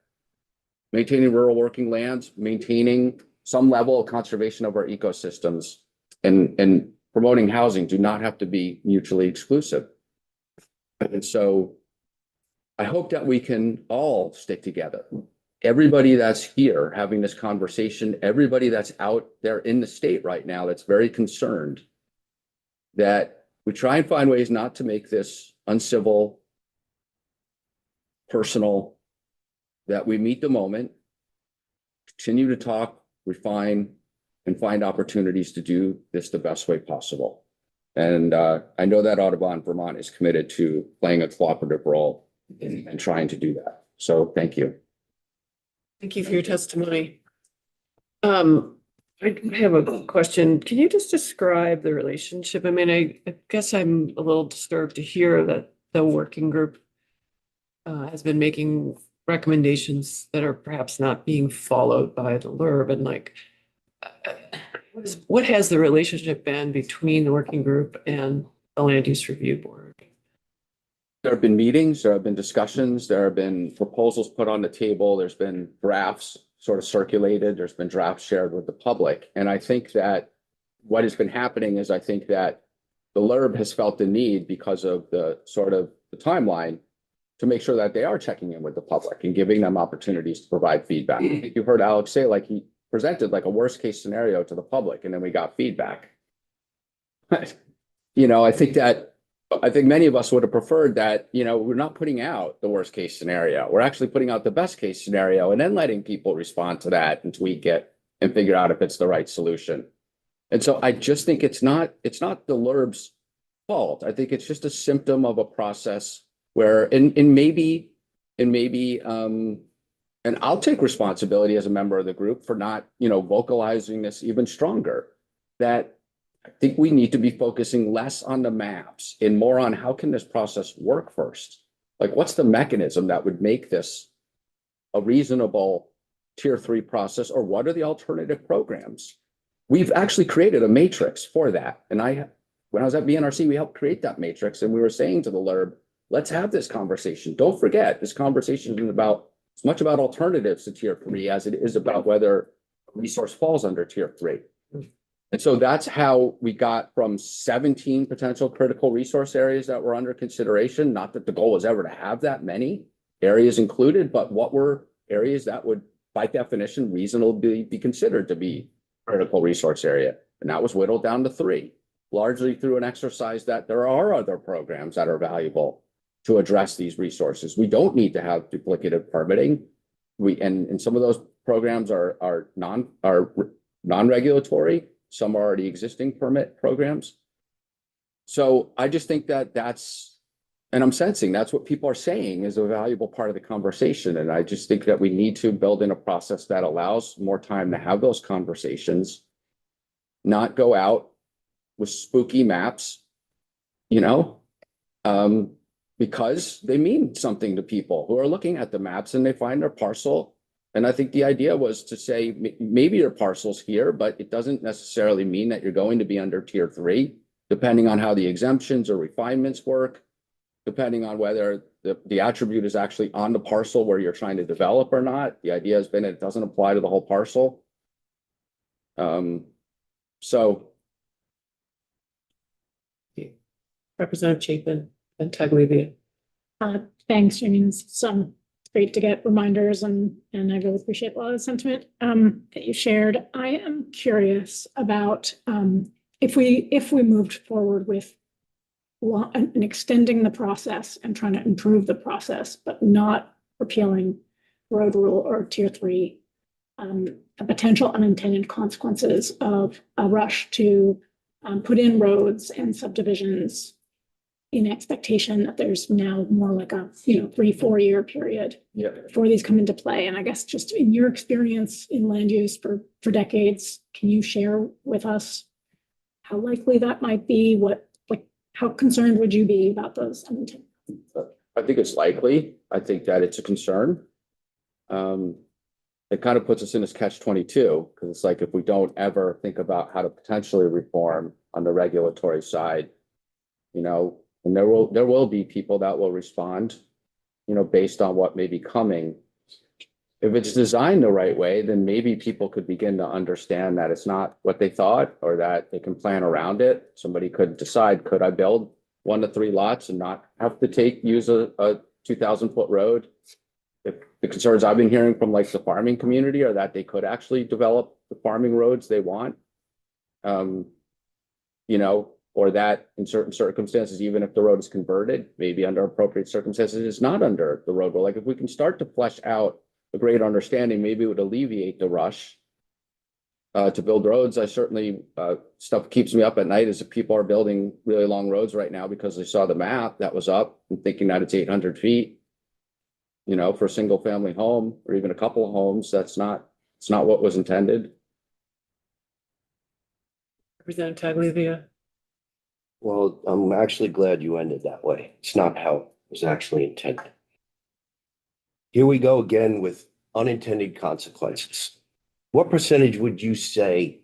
maintaining rural working lands, maintaining some level of conservation of our ecosystems, and promoting housing do not have to be mutually exclusive. And so I hope that we can all stick together. Everybody that's here having this conversation, everybody that's out there in the state right now that's very concerned, that we try and find ways not to make this uncivil, personal, that we meet the moment, continue to talk, refine, and find opportunities to do this the best way possible. And I know that Audubon Vermont is committed to playing a cooperative role in trying to do that. So thank you. Thank you for your testimony. I have a question. Can you just describe the relationship? I mean, I guess I'm a little disturbed to hear that the working group has been making recommendations that are perhaps not being followed by the LURB, and like, what has the relationship been between the working group and the Land Use Review Board? There have been meetings, there have been discussions, there have been proposals put on the table, there's been drafts sort of circulated, there's been drafts shared with the public. And I think that what has been happening is I think that the LURB has felt the need, because of the sort of the timeline, to make sure that they are checking in with the public and giving them opportunities to provide feedback. I think you heard Alex say, like, he presented like a worst case scenario to the public and then we got feedback. You know, I think many of us would have preferred that, you know, we're not putting out the worst case scenario. We're actually putting out the best case scenario and then letting people respond to that and tweak it and figure out if it's the right solution. And so I just think it's not the LURB's fault. I think it's just a symptom of a process where, and maybe, and I'll take responsibility as a member of the group for not, you know, vocalizing this even stronger, that I think we need to be focusing less on the maps and more on how can this process work first? Like, what's the mechanism that would make this a reasonable tier 3 process, or what are the alternative programs? We've actually created a matrix for that. And when I was at BNRC, we helped create that matrix, and we were saying to the LURB, let's have this conversation. Don't forget, this conversation is as much about alternatives to tier 3 as it is about whether a resource falls under tier 3. And so that's how we got from 17 potential critical resource areas that were under consideration. Not that the goal was ever to have that many areas included, but what were areas that would, by definition, reasonably be considered to be critical resource area. And that was whittled down to 3, largely through an exercise that there are other programs that are valuable to address these resources. We don't need to have duplicative permitting. And some of those programs are non-regulatory. Some are already existing permit programs. So I just think that and I'm sensing that's what people are saying is a valuable part of the conversation. And I just think that we need to build in a process that allows more time to have those conversations, not go out with spooky maps, you know, because they mean something to people who are looking at the maps and they find their parcel. And I think the idea was to say, maybe your parcel's here, but it doesn't necessarily mean that you're going to be under tier 3, depending on how the exemptions or refinements work, depending on whether the attribute is actually on the parcel where you're trying to develop or not. The idea has been it doesn't apply to the whole parcel. So. Representative Chapin and Taglivia. Thanks, Jamie. It's great to get reminders, and I really appreciate a lot of the sentiment that you shared. I am curious about if we moved forward with and extending the process and trying to improve the process, but not repealing road rule or tier 3, the potential unintended consequences of a rush to put in roads and subdivisions in expectation that there's now more like a 3-4 year period before these come into play. And I guess just in your experience in land use for decades, can you share with us how likely that might be? How concerned would you be about those unintended? I think it's likely. I think that it's a concern. It kind of puts us in this catch-22, because it's like, if we don't ever think about how to potentially reform on the regulatory side, you know, And there will be people that will respond, you know, based on what may be coming. If it's designed the right way, then maybe people could begin to understand that it's not what they thought, or that they can plan around it. Somebody could decide, could I build 1 to 3 lots and not have to use a 2,000-foot road? The concerns I've been hearing from like the farming community are that they could actually develop the farming roads they want. You know, or that in certain circumstances, even if the road is converted, maybe under appropriate circumstances, it's not under the road. But like if we can start to flesh out a great understanding, maybe it would alleviate the rush to build roads. I certainly, stuff keeps me up at night is if people are building really long roads right now because they saw the map that was up and thinking that it's 800 feet, you know, for a single family home or even a couple of homes. It's not what was intended. Representative Tagliavia. Well, I'm actually glad you ended that way. It's not how it was actually intended. Here we go again with unintended consequences. What percentage would you say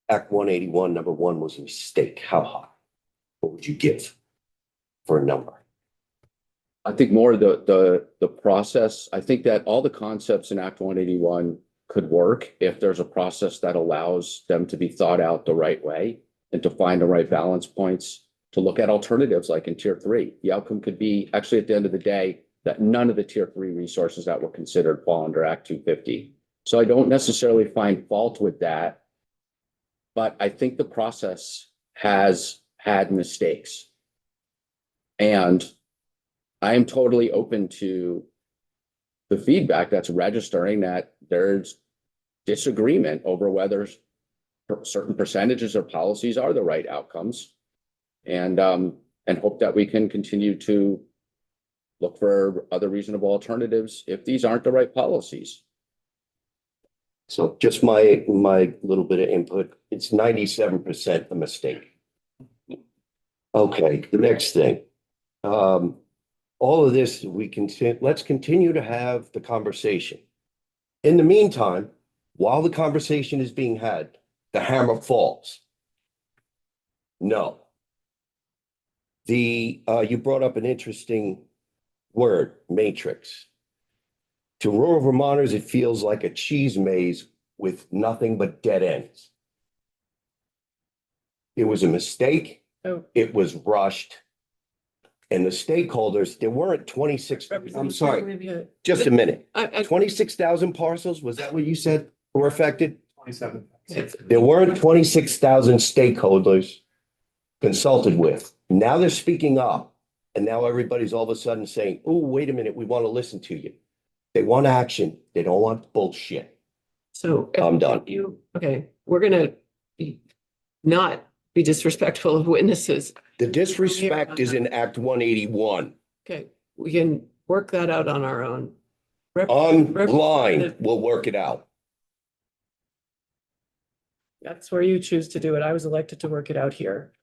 Act 181, number 1 was a mistake? How high? What would you give for a number? I think more the process. I think that all the concepts in Act 181 could work if there's a process that allows them to be thought out the right way and to find the right balance points to look at alternatives like in Tier 3. The outcome could be actually at the end of the day that none of the Tier 3 resources that were considered fall under Act 250. So I don't necessarily find fault with that, but I think the process has had mistakes. And I am totally open to the feedback that's registering that there's disagreement over whether certain percentages or policies are the right outcomes, and hope that we can continue to look for other reasonable alternatives if these aren't the right policies. So just my little bit of input, it's 97% a mistake. Okay, the next thing. All of this, let's continue to have the conversation. In the meantime, while the conversation is being had, the hammer falls. No. You brought up an interesting word, matrix. To rural Vermonters, it feels like a cheese maze with nothing but dead ends. It was a mistake. Oh. It was rushed. And the stakeholders, there weren't 26, I'm sorry, Tagliavia. just a minute. 26,000 26,000. parcels, was that what you said were affected? 27. There weren't 26,000 stakeholders consulted with. Now they're speaking up. And now everybody's all of a sudden saying, oh, wait a minute, we want to listen to you. They want action. They don't want bullshit. So. I'm done. Okay, we're gonna not be disrespectful of witnesses. The disrespect is in Act 181. Okay, we can work that out on our own. Online, we'll work it out. That's where you choose to do it. I was elected to work it out here.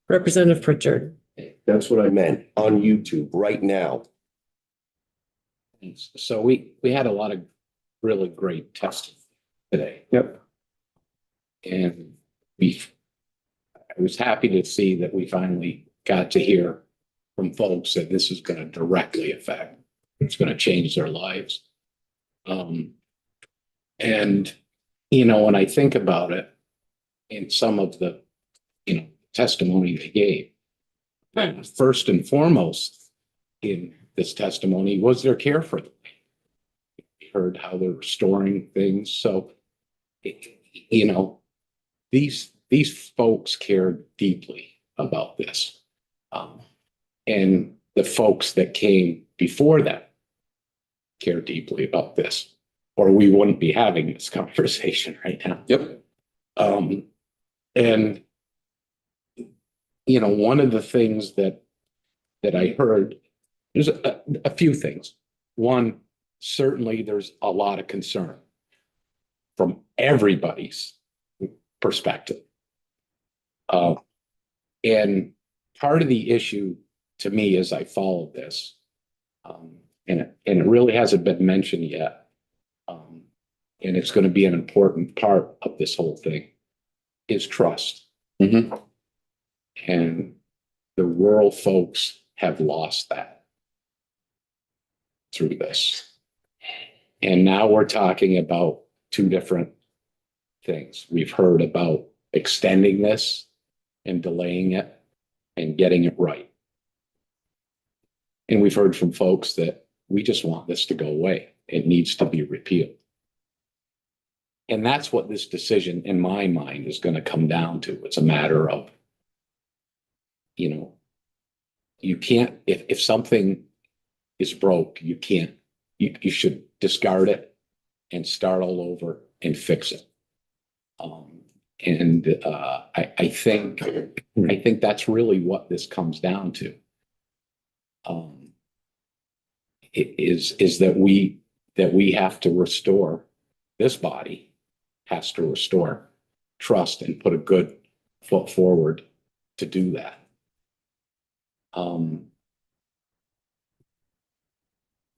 Representative Pritchard. That's what I meant, on YouTube right now. So we had a lot of really great testing today. Yep. And I was happy to see that we finally got to hear from folks that this is going to directly affect, it's going to change their lives. And, you know, when I think about it, in some of the, you know, testimony they gave, first and foremost in this testimony was their care for them. We heard how they're restoring things. So, you know, these folks cared deeply about this. And the folks that came before them care deeply about this, or we wouldn't be having this conversation right now. Yep. And, you know, one of the things that I heard, there's a few things. One, certainly there's a lot of concern from everybody's perspective. And part of the issue to me as I followed this, and it really hasn't been mentioned yet, and it's going to be an important part of this whole thing, is trust. Mm-hmm. And the rural folks have lost that through this. And now we're talking about two different things. We've heard about extending this and delaying it and getting it right. And we've heard from folks that we just want this to go away. It needs to be repealed. And that's what this decision, in my mind, is going to come down to. It's a matter of, you can't, if something is broke, you can't, you should discard it and start all over and fix it. I think that's really what this comes down to. Is that we have to restore, this body has to restore trust and put a good foot forward to do that.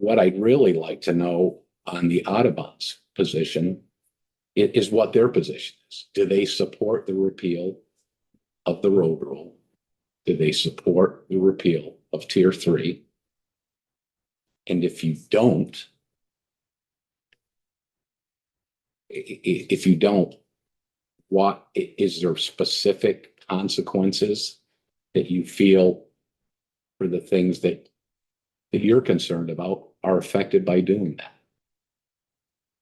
What I'd really like to know on the Audubon's position is what their position is. Do they support the repeal of the road rule? Do they support the repeal of Tier 3? And if you don't, what is there specific consequences that you feel for the things that you're concerned about are affected by doing that?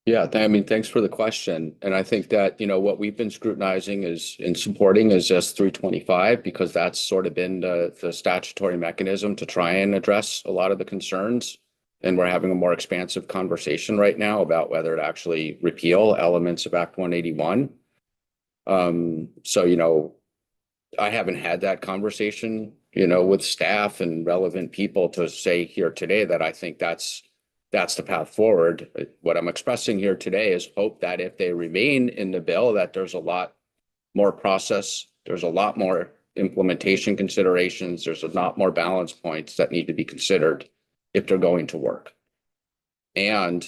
Yeah, thanks for the question. And I think that, what we've been scrutinizing and supporting is S325, because that's sort of been the statutory mechanism to try and address a lot of the concerns. And we're having a more expansive conversation right now about whether to actually repeal elements of Act 181. I haven't had that conversation, with staff and relevant people to say here today that I think that's the path forward. What I'm expressing here today is hope that if they remain in the bill, that there's a lot more process, there's a lot more implementation considerations, there's a lot more balance points that need to be considered if they're going to work. And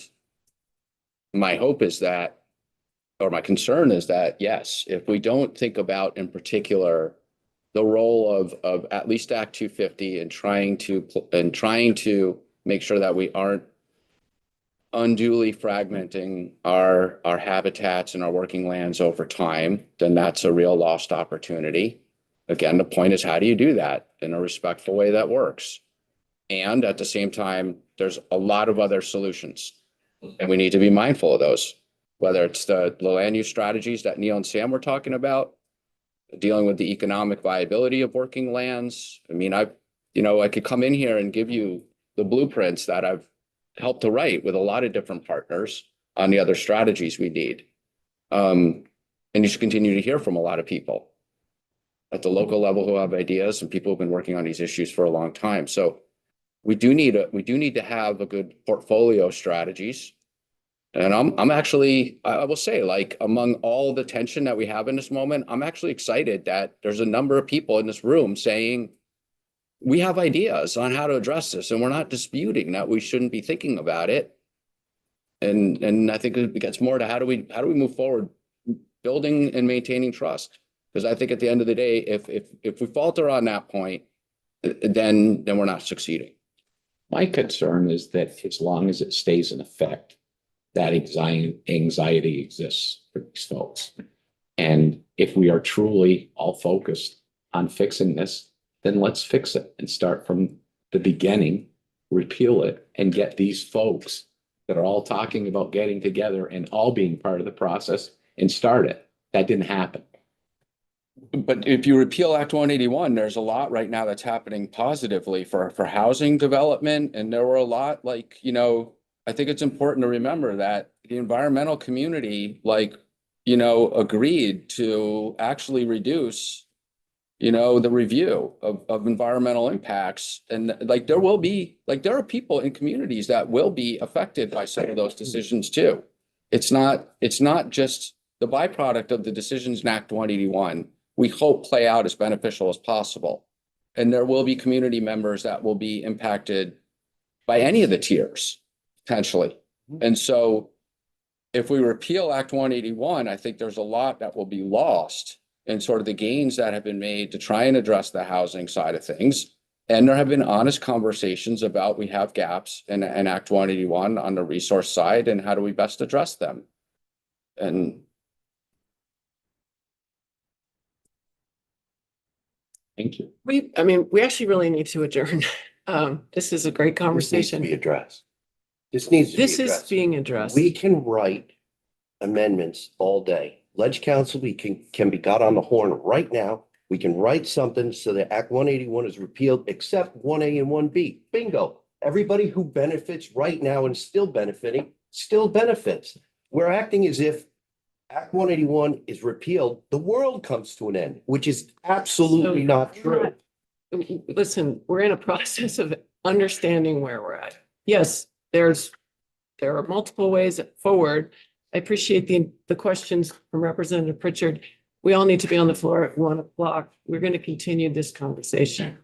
my hope is that, or my concern is that, yes, if we don't think about in particular the role of at least Act 250 and trying to make sure that we aren't unduly fragmenting our habitats and our working lands over time, then that's a real lost opportunity. Again, the point is, how do you do that in a respectful way that works? And at the same time, there's a lot of other solutions, and we need to be mindful of those, whether it's the land use strategies that Neil and Sam were talking about, dealing with the economic viability of working lands. I could come in here and give you the blueprints that I've helped to write with a lot of different partners on the other strategies we need. And you should continue to hear from a lot of people at the local level who have ideas, and people who've been working on these issues for a long time. So we do need to have a good portfolio of strategies. And I'm actually, I will say, like, among all the tension that we have in this moment, I'm actually excited that there's a number of people in this room saying we have ideas on how to address this, and we're not disputing that we shouldn't be thinking about it. And I think it gets more to how do we move forward, building and maintaining trust? Because I think at the end of the day, if we falter on that point, then we're not succeeding. My concern is that as long as it stays in effect, that anxiety exists for these folks. And if we are truly all focused on fixing this, then let's fix it and start from the beginning, repeal it, and get these folks that are all talking about getting together and all being part of the process and start it. That didn't happen. But if you repeal Act 181, there's a lot right now that's happening positively for housing development. And there were a lot, I think it's important to remember that the environmental community, agreed to actually reduce, the review of environmental impacts. And there are people in communities that will be affected by some of those decisions too. It's not just the byproduct of the decisions in Act 181. We hope play out as beneficial as possible. And there will be community members that will be impacted by any of the tiers, potentially. And so if we repeal Act 181, I think there's a lot that will be lost and sort of the gains that have been made to try and address the housing side of things. And there have been honest conversations about we have gaps in Act 181 on the resource side and how do we best address them? And Thank you. We actually really need to adjourn. This is a great This needs to be conversation. addressed. This needs to be This is addressed. being addressed. We can write amendments all day. Ledge Council, we can be got on the horn right now. We can write something so that Act 181 is repealed, except 1A and 1B. Bingo. Everybody who benefits right now and still benefiting, still benefits. We're acting as if Act 181 is repealed, the world comes to an end, which is absolutely not true. Listen, we're in a process of understanding where we're at. Yes, there are multiple ways forward. I appreciate the questions from Representative Pritchard. We all need to be on the floor at 1:00. We're going to continue this conversation.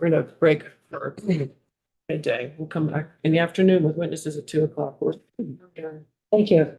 We're going to break for midday. We'll come back in the afternoon with witnesses at 2:00. Thank you.